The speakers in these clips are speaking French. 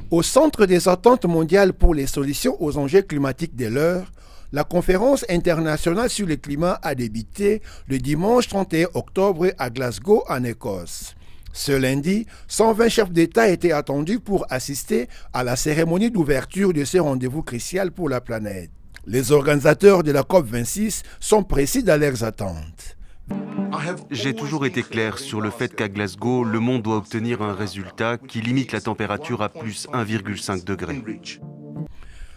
Au centre des attentes mondiales pour les solutions aux enjeux climatiques de l'heure, la conférence internationale sur le climat a débuté le dimanche 31 octobre à Glasgow, en Écosse. Ce lundi, 120 chefs d'État étaient attendus pour assister à la cérémonie d'ouverture de ce rendez-vous crucial pour la planète. Les organisateurs de la COP26 sont précis dans leurs attentes. J'ai toujours été clair sur le fait qu'à Glasgow, le monde doit obtenir un résultat qui limite la température à plus 1,5 degré.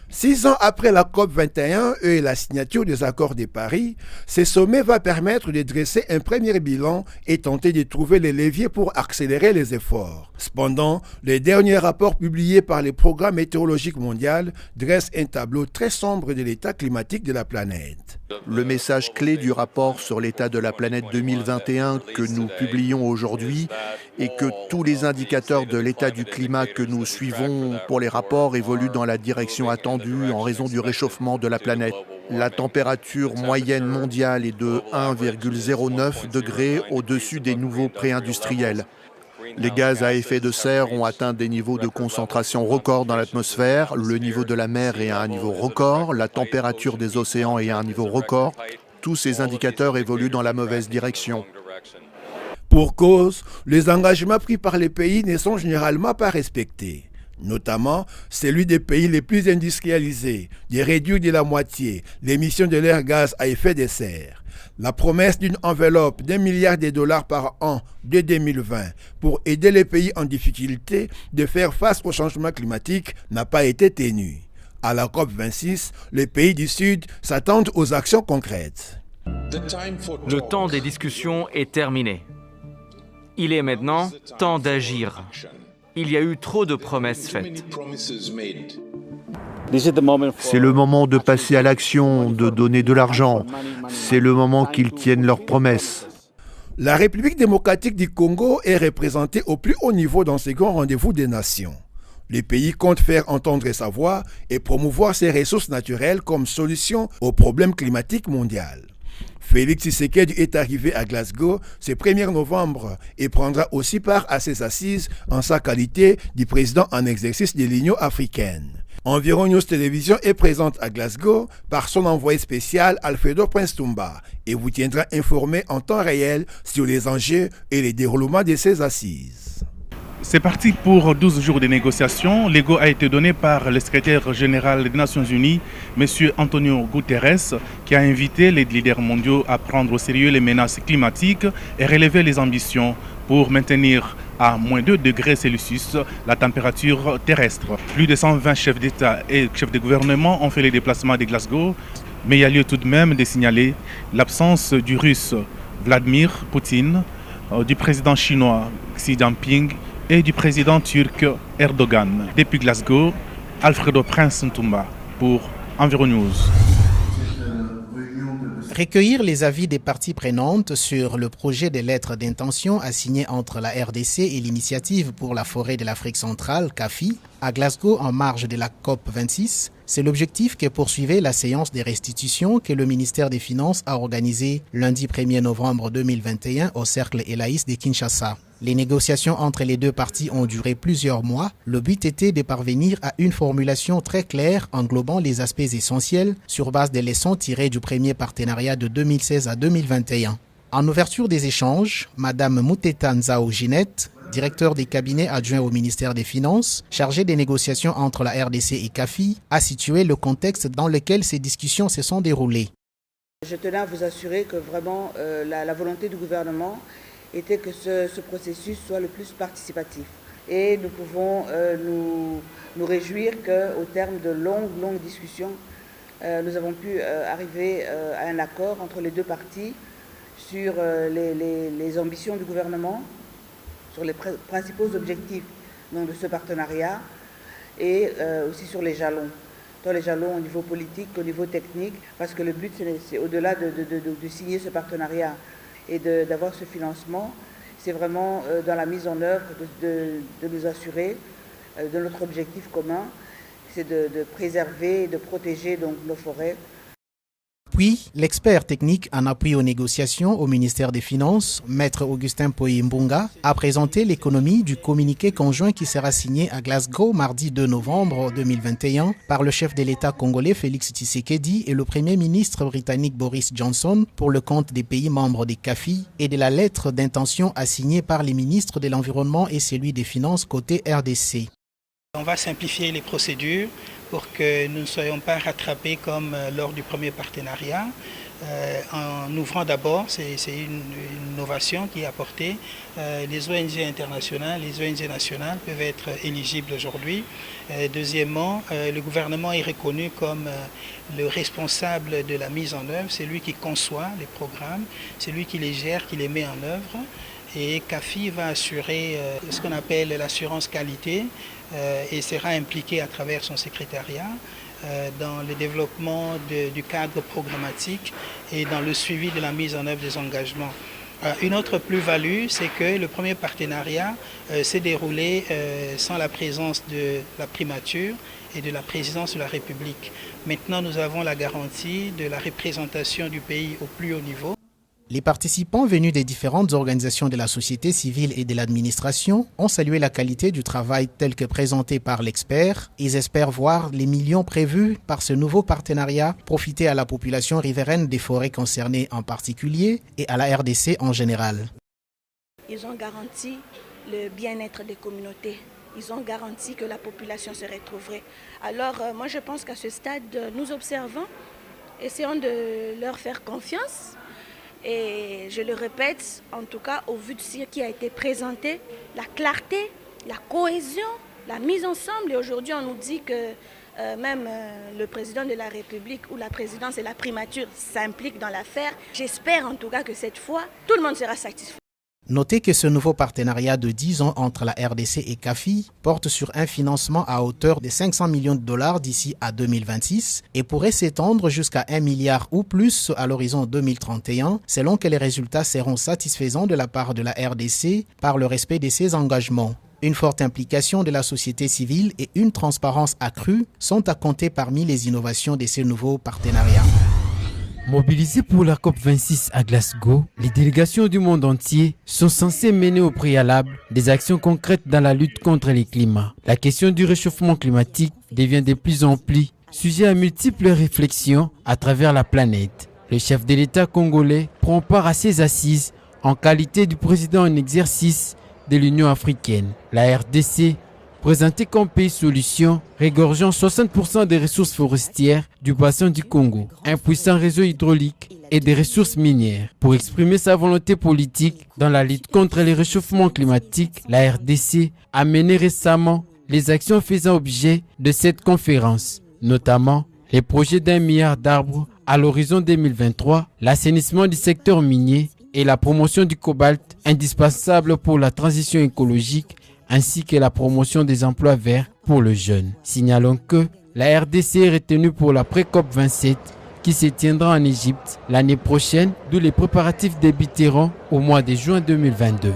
6 ans après la COP21 et la signature des accords de Paris, ce sommet va permettre de dresser un premier bilan et tenter de trouver les leviers pour accélérer les efforts. Cependant, le dernier rapport publié par le Programme météorologique mondial dresse un tableau très sombre de l'état climatique de la planète. Le message clé du rapport sur l'état de la planète 2021 que nous publions aujourd'hui est que tous les indicateurs de l'état du climat que nous suivons pour les rapports évoluent dans la direction attendue en raison du réchauffement de la planète. La température moyenne mondiale est de 1,09 degrés au-dessus des niveaux pré-industriels. Les gaz à effet de serre ont atteint des niveaux de concentration records dans l'atmosphère, le niveau de la mer est à un niveau record, la température des océans est à un niveau record. Tous ces indicateurs évoluent dans la mauvaise direction. Pour cause, les engagements pris par les pays ne sont généralement pas respectés. Notamment celui des pays les plus industrialisés, de réduire de la moitié l'émission de leurs gaz à effet de serre. La promesse d'une enveloppe d'1 milliard de dollars par an dès 2020 pour aider les pays en difficulté de faire face au changement climatique n'a pas été tenue. À la COP26, les pays du Sud s'attendent aux actions concrètes. Le temps des discussions est terminé. Il est maintenant temps d'agir. Il y a eu trop de promesses faites. C'est le moment de passer à l'action, de donner de l'argent. C'est le moment qu'ils tiennent leurs promesses. La République démocratique du Congo est représentée au plus haut niveau dans ce grand rendez-vous des nations. Le pays compte faire entendre sa voix et promouvoir ses ressources naturelles comme solution au problème climatique mondial. Félix Tshisekedi est arrivé à Glasgow ce 1er novembre et prendra aussi part à ces assises en sa qualité de président en exercice de l'Union africaine. Environ News Télévision est présente à Glasgow par son envoyé spécial Alfredo Prince Tumba et vous tiendra informé en temps réel sur les enjeux et les déroulements de ces assises. C'est parti pour 12 jours de négociations. Le go a été donné par le secrétaire général des Nations Unies, M. Antonio Guterres, qui a invité les leaders mondiaux à prendre au sérieux les menaces climatiques et relever les ambitions pour maintenir à moins 2 degrés Celsius la température terrestre. Plus de 120 chefs d'État et chefs de gouvernement ont fait les déplacements de Glasgow, mais il y a lieu tout de même de signaler l'absence du russe Vladimir Poutine, du président chinois Xi Jinping et du président turc Erdogan. Depuis Glasgow, Alfredo Prince Ntumba pour Environews. Recueillir les avis des parties prenantes sur le projet de lettre d'intention assigné entre la RDC et l'Initiative pour la forêt de l'Afrique centrale, CAFI, à Glasgow en marge de la COP26, c'est l'objectif que poursuivait la séance des restitutions que le ministère des Finances a organisée lundi 1er novembre 2021 au Cercle Elaïs de Kinshasa. Les négociations entre les deux parties ont duré plusieurs mois. Le but était de parvenir à une formulation très claire englobant les aspects essentiels sur base des leçons tirées du premier partenariat de 2016 à 2021. En ouverture des échanges, Mme Mouteta Nzao Ginette, directeur des cabinets adjoints au ministère des Finances, chargé des négociations entre la RDC et CAFI, a situé le contexte dans lequel ces discussions se sont déroulées. Je tenais à vous assurer que vraiment la volonté du gouvernement était que ce processus soit le plus participatif. Et nous pouvons nous réjouir qu'au terme de longues discussions, nous avons pu arriver à un accord entre les deux parties sur les ambitions du gouvernement, sur les principaux objectifs donc, de ce partenariat et aussi sur les jalons. Tant les jalons au niveau politique qu'au niveau technique, parce que le but c'est au-delà de signer ce partenariat et d'avoir ce financement, c'est vraiment dans la mise en œuvre de nous assurer de notre objectif commun, c'est de préserver et de protéger donc, nos forêts. Puis, l'expert technique en appui aux négociations au ministère des Finances, Maître Augustin Poyimbunga, a présenté l'économie du communiqué conjoint qui sera signé à Glasgow mardi 2 novembre 2021 par le chef de l'État congolais Félix Tshisekedi et le Premier ministre britannique Boris Johnson pour le compte des pays membres des CAFI et de la lettre d'intention assignée par les ministres de l'Environnement et celui des Finances côté RDC. On va simplifier les procédures pour que nous ne soyons pas rattrapés comme lors du premier partenariat. En ouvrant d'abord, c'est une innovation qui est apportée. Les ONG internationales, les ONG nationales peuvent être éligibles aujourd'hui. Deuxièmement, le gouvernement est reconnu comme le responsable de la mise en œuvre. C'est lui qui conçoit les programmes, c'est lui qui les gère, qui les met en œuvre. Et CAFI va assurer ce qu'on appelle l'assurance qualité et sera impliqué à travers son secrétariat dans le développement du cadre programmatique et dans le suivi de la mise en œuvre des engagements. Une autre plus-value, c'est que le premier partenariat s'est déroulé sans la présence de la primature et de la présidence de la République. Maintenant, nous avons la garantie de la représentation du pays au plus haut niveau. Les participants venus des différentes organisations de la société civile et de l'administration ont salué la qualité du travail tel que présenté par l'expert. Ils espèrent voir les millions prévus par ce nouveau partenariat profiter à la population riveraine des forêts concernées en particulier et à la RDC en général. Ils ont garanti le bien-être des communautés. Ils ont garanti que la population se retrouverait. Alors moi je pense qu'à ce stade, nous observons, essayons de leur faire confiance. Et je le répète, en tout cas, au vu de ce qui a été présenté, la clarté, la cohésion, la mise ensemble. Et aujourd'hui, on nous dit que même le président de la République ou la présidence et la primature s'impliquent dans l'affaire. J'espère en tout cas que cette fois, tout le monde sera satisfait. Notez que ce nouveau partenariat de 10 ans entre la RDC et CAFI porte sur un financement à hauteur de 500 millions de dollars d'ici à 2026 et pourrait s'étendre jusqu'à 1 milliard ou plus à l'horizon 2031 selon que les résultats seront satisfaisants de la part de la RDC par le respect de ses engagements. Une forte implication de la société civile et une transparence accrue sont à compter parmi les innovations de ces nouveaux partenariats. Mobilisées pour la COP26 à Glasgow, les délégations du monde entier sont censées mener au préalable des actions concrètes dans la lutte contre les climats. La question du réchauffement climatique devient de plus en plus sujet à multiples réflexions à travers la planète. Le chef de l'État congolais prend part à ces assises en qualité du président en exercice de l'Union africaine. La RDC, présentée comme pays solution, regorgeant 60% des ressources forestières du bassin du Congo, un puissant réseau hydraulique et des ressources minières. Pour exprimer sa volonté politique dans la lutte contre les réchauffements climatiques, la RDC a mené récemment les actions faisant objet de cette conférence, notamment les projets d'1 milliard d'arbres à l'horizon 2023, l'assainissement du secteur minier et la promotion du cobalt indispensable pour la transition écologique ainsi que la promotion des emplois verts pour le jeune. Signalons que la RDC est retenue pour la pré-COP 27 qui se tiendra en Égypte l'année prochaine, d'où les préparatifs débuteront au mois de juin 2022.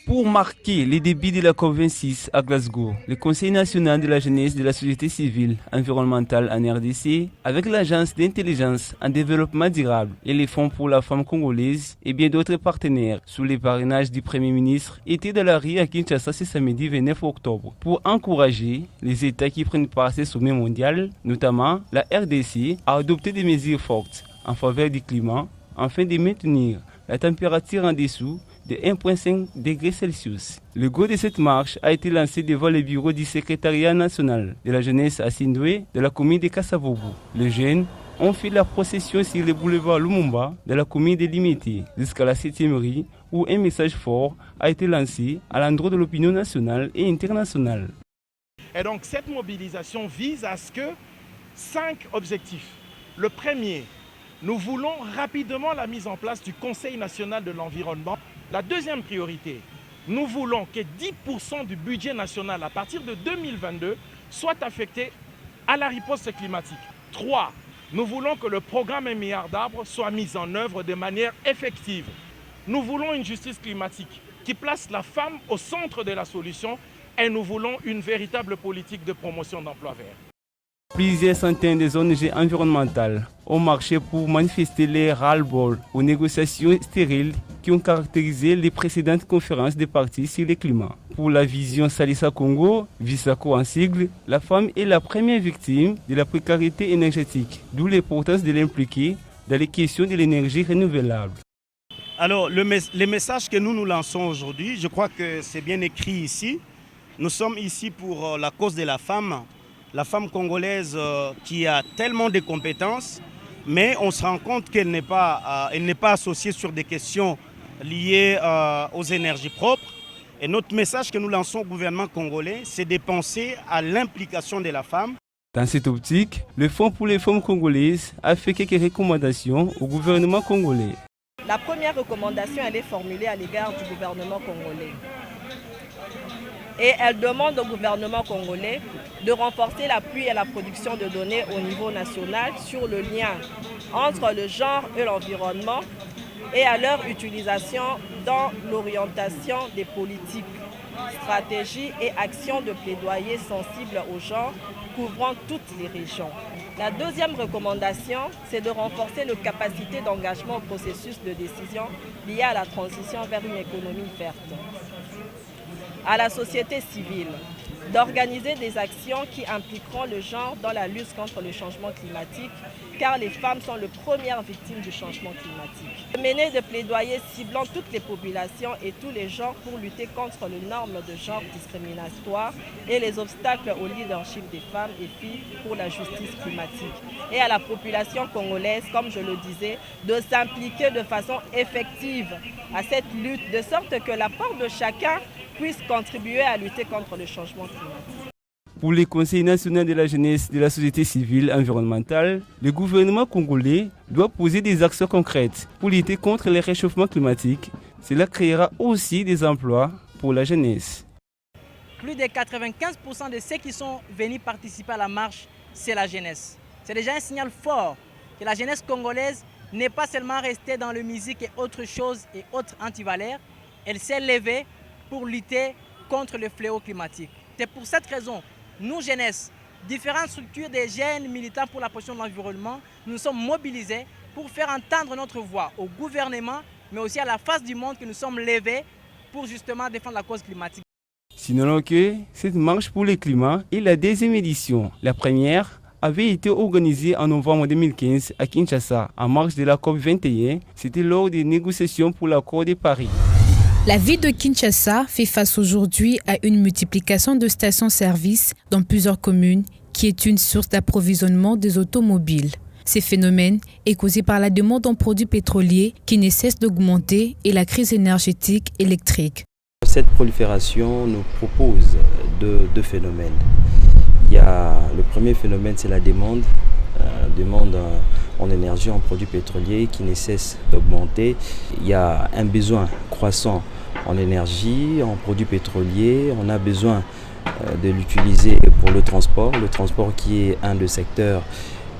Pour marquer les débuts de la COP26 à Glasgow, le Conseil national de la jeunesse de la société civile environnementale en RDC, avec l'Agence d'intelligence en développement durable et les Fonds pour la femme congolaise et bien d'autres partenaires, sous les parrainages du Premier ministre, étaient dans la rue à Kinshasa ce samedi 29 octobre pour encourager les États qui prennent part à ce sommet mondial, notamment la RDC, à adopter des mesures fortes en faveur du climat afin de maintenir la température en dessous de 1,5 degrés Celsius. Le go de cette marche a été lancé devant le bureau du secrétariat national de la jeunesse à Sindoué de la commune de Kassavobo. Les jeunes ont fait la procession sur le boulevard Lumumba de la commune de Limité jusqu'à la 7e rue où un message fort a été lancé à l'endroit de l'opinion nationale et internationale. Et donc cette mobilisation vise à ce que 5 objectifs. Le premier, nous voulons rapidement la mise en place du Conseil national de l'environnement. La deuxième priorité, nous voulons que 10% du budget national à partir de 2022 soit affecté à la riposte climatique. 3, nous voulons que le programme 1 milliard d'arbres soit mis en œuvre de manière effective. Nous voulons une justice climatique qui place la femme au centre de la solution et nous voulons une véritable politique de promotion d'emplois verts. Plusieurs centaines de ONG environnementales ont marché pour manifester les ras-le-bol aux négociations stériles qui ont caractérisé les précédentes conférences des partis sur le climat. Pour la vision Salissa Congo, VISACO en sigle, la femme est la première victime de la précarité énergétique, d'où l'importance de l'impliquer dans les questions de l'énergie renouvelable. Alors, les messages que nous lançons aujourd'hui, je crois que c'est bien écrit ici. Nous sommes ici pour la cause de la femme congolaise qui a tellement de compétences, mais on se rend compte qu'elle n'est pas associée sur des questions liées aux énergies propres. Et notre message que nous lançons au gouvernement congolais, c'est de penser à l'implication de la femme. Dans cette optique, le Fonds pour les femmes congolaises a fait quelques recommandations au gouvernement congolais. La première recommandation, elle est formulée à l'égard du gouvernement congolais. Et elle demande au gouvernement congolais de renforcer l'appui à la production de données au niveau national sur le lien entre le genre et l'environnement et à leur utilisation dans l'orientation des politiques, stratégies et actions de plaidoyer sensibles au genre couvrant toutes les régions. La deuxième recommandation, c'est de renforcer nos capacités d'engagement au processus de décision lié à la transition vers une économie verte. À la société civile, d'organiser des actions qui impliqueront le genre dans la lutte contre le changement climatique, car les femmes sont les premières victimes du changement climatique. De mener des plaidoyers ciblant toutes les populations et tous les genres pour lutter contre les normes de genre discriminatoires et les obstacles au leadership des femmes et filles pour la justice climatique. Et à la population congolaise, comme je le disais, de s'impliquer de façon effective à cette lutte, de sorte que l'apport de chacun puisse contribuer à lutter contre le changement climatique. Pour le Conseil national de la jeunesse de la société civile environnementale, le gouvernement congolais doit poser des actions concrètes pour lutter contre le réchauffement climatique. Cela créera aussi des emplois pour la jeunesse. Plus de 95% de ceux qui sont venus participer à la marche, c'est la jeunesse. C'est déjà un signal fort que la jeunesse congolaise n'est pas seulement restée dans la musique et autres choses et autres antivaleurs, elle s'est levée pour lutter contre le fléau climatique. C'est pour cette raison, nous, jeunesse, différentes structures des jeunes militants pour la protection de l'environnement, nous sommes mobilisés pour faire entendre notre voix au gouvernement, mais aussi à la face du monde que nous sommes levés pour justement défendre la cause climatique. Sinon que cette marche pour le climat est la deuxième édition. La première avait été organisée en novembre 2015 à Kinshasa, en marge de la COP21. C'était lors des négociations pour l'accord de Paris. La ville de Kinshasa fait face aujourd'hui à une multiplication de stations-service dans plusieurs communes qui est une source d'approvisionnement des automobiles. Ces phénomènes est causé par la demande en produits pétroliers qui ne cesse d'augmenter et la crise énergétique électrique. Cette prolifération nous propose deux phénomènes. Il y a le premier phénomène, c'est la demande en énergie, en produits pétroliers qui ne cesse d'augmenter. Il y a un besoin croissant en énergie, en produits pétroliers. On a besoin de l'utiliser pour le transport qui est un des secteurs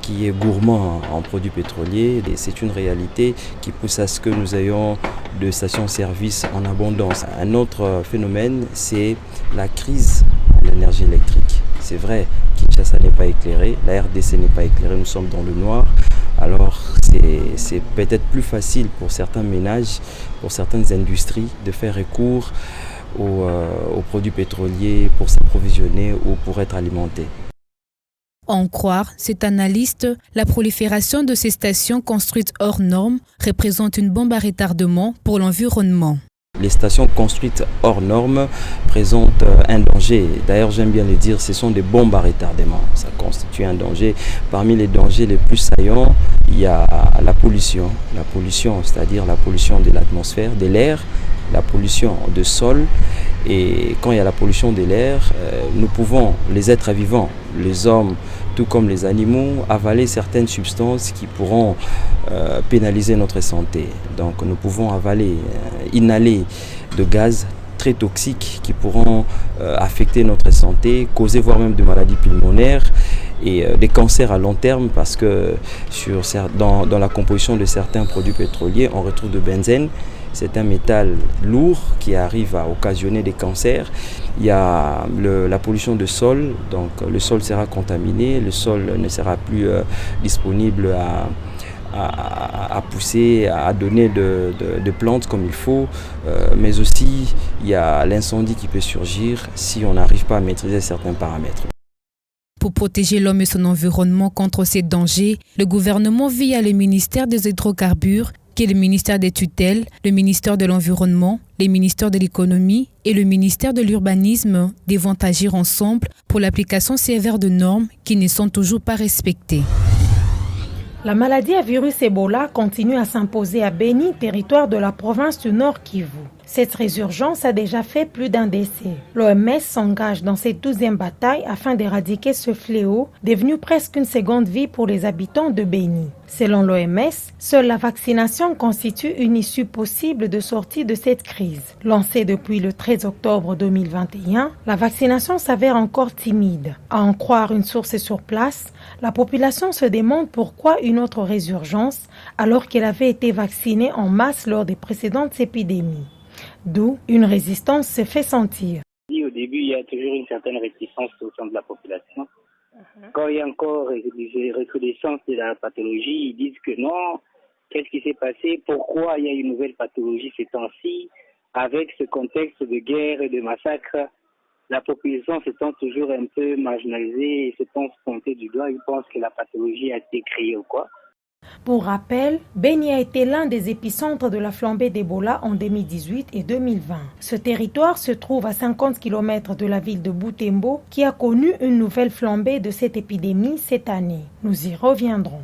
qui est gourmand en produits pétroliers. Et c'est une réalité qui pousse à ce que nous ayons de stations-service en abondance. Un autre phénomène, c'est la crise en énergie électrique. C'est vrai, Kinshasa n'est pas éclairé, la RDC n'est pas éclairée, nous sommes dans le noir. Alors c'est peut-être plus facile pour certains ménages, pour certaines industries de faire recours aux produits pétroliers pour s'approvisionner ou pour être alimentés. En croire cet analyste, la prolifération de ces stations construites hors normes représente une bombe à retardement pour l'environnement. Les stations construites hors normes présentent un danger. D'ailleurs, j'aime bien le dire, ce sont des bombes à retardement. Ça constitue un danger. Parmi les dangers les plus saillants, il y a la pollution. La pollution, c'est-à-dire la pollution de l'atmosphère, de l'air, la pollution du sol. Et quand il y a la pollution de l'air, nous pouvons, les êtres vivants, les hommes, tout comme les animaux, avaler certaines substances qui pourront pénaliser notre santé. Donc nous pouvons inhaler de gaz très toxiques qui pourront affecter notre santé, causer voire même des maladies pulmonaires. et des cancers à long terme parce que dans la composition de certains produits pétroliers, on retrouve de benzène. C'est un métal lourd qui arrive à occasionner des cancers. Il y a la pollution de sol, donc le sol sera contaminé, le sol ne sera plus disponible à pousser, à donner de plantes comme il faut, mais aussi il y a l'incendie qui peut surgir si on n'arrive pas à maîtriser certains paramètres. Pour protéger l'homme et son environnement contre ces dangers, le gouvernement, via le ministère des hydrocarbures, qui est le ministère des tutelles, le ministère de l'Environnement, les ministères de l'économie et le ministère de l'Urbanisme, devront agir ensemble pour l'application sévère de normes qui ne sont toujours pas respectées. La maladie à virus Ebola continue à s'imposer à Beni, territoire de la province du Nord Kivu. Cette résurgence a déjà fait plus d'un décès. L'OMS s'engage dans cette 12e bataille afin d'éradiquer ce fléau, devenu presque une seconde vie pour les habitants de Beni. Selon l'OMS, seule la vaccination constitue une issue possible de sortie de cette crise. Lancée depuis le 13 octobre 2021, la vaccination s'avère encore timide. À en croire une source sur place, la population se demande pourquoi une autre résurgence alors qu'elle avait été vaccinée en masse lors des précédentes épidémies. D'où une résistance se fait sentir. Au début, il y a toujours une certaine réticence au sein de la population. Quand il y a encore des recrudescences de la pathologie, ils disent que non, qu'est-ce qui s'est passé, pourquoi il y a une nouvelle pathologie ces temps-ci, avec ce contexte de guerre et de massacre, la population se sent toujours un peu marginalisée et se pense pointée du doigt, ils pensent que la pathologie a été créée ou quoi. Pour rappel, Beni a été l'un des épicentres de la flambée d'Ebola en 2018 et 2020. Ce territoire se trouve à 50 km de la ville de Butembo qui a connu une nouvelle flambée de cette épidémie cette année. Nous y reviendrons.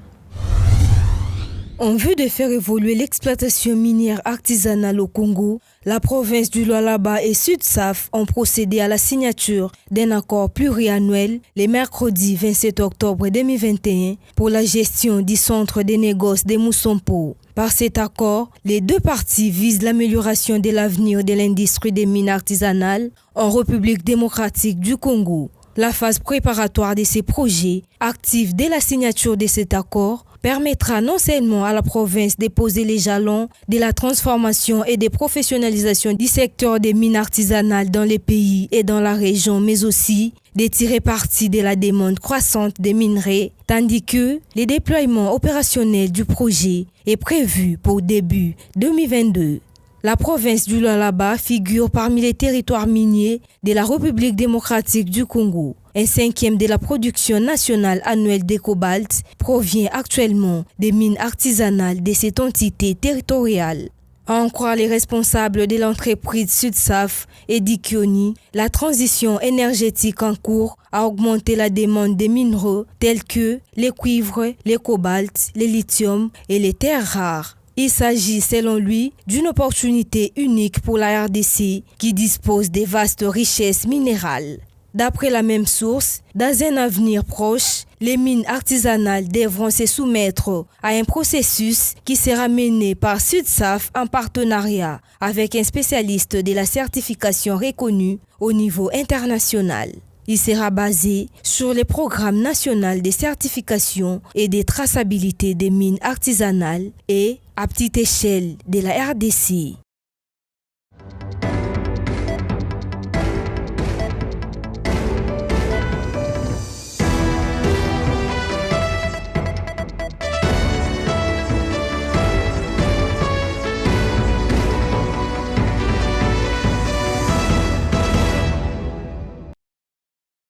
En vue de faire évoluer l'exploitation minière artisanale au Congo, la province du Lualaba et Sud-Saf ont procédé à la signature d'un accord pluriannuel le mercredi 27 octobre 2021 pour la gestion du centre des négoces de Moussampo. Par cet accord, les deux parties visent l'amélioration de l'avenir de l'industrie des mines artisanales en République démocratique du Congo. La phase préparatoire de ces projets, active dès la signature de cet accord, permettra non seulement à la province de poser les jalons de la transformation et de professionnalisation du secteur des mines artisanales dans les pays et dans la région, mais aussi de tirer parti de la demande croissante des minerais, tandis que le déploiement opérationnel du projet est prévu pour début 2022. La province du Lualaba figure parmi les territoires miniers de la République démocratique du Congo. Un cinquième de la production nationale annuelle de cobalt provient actuellement des mines artisanales de cette entité territoriale. À en croire les responsables de l'entreprise Sud-Saf et Dikioni, la transition énergétique en cours a augmenté la demande des minéraux tels que les cuivres, les cobaltes, les lithium et les terres rares. Il s'agit, selon lui, d'une opportunité unique pour la RDC qui dispose de vastes richesses minérales. D'après la même source, dans un avenir proche, les mines artisanales devront se soumettre à un processus qui sera mené par Sud-Saf en partenariat avec un spécialiste de la certification reconnu au niveau international. Il sera basé sur le programme national de certification et de traçabilité des mines artisanales et, à petite échelle, de la RDC.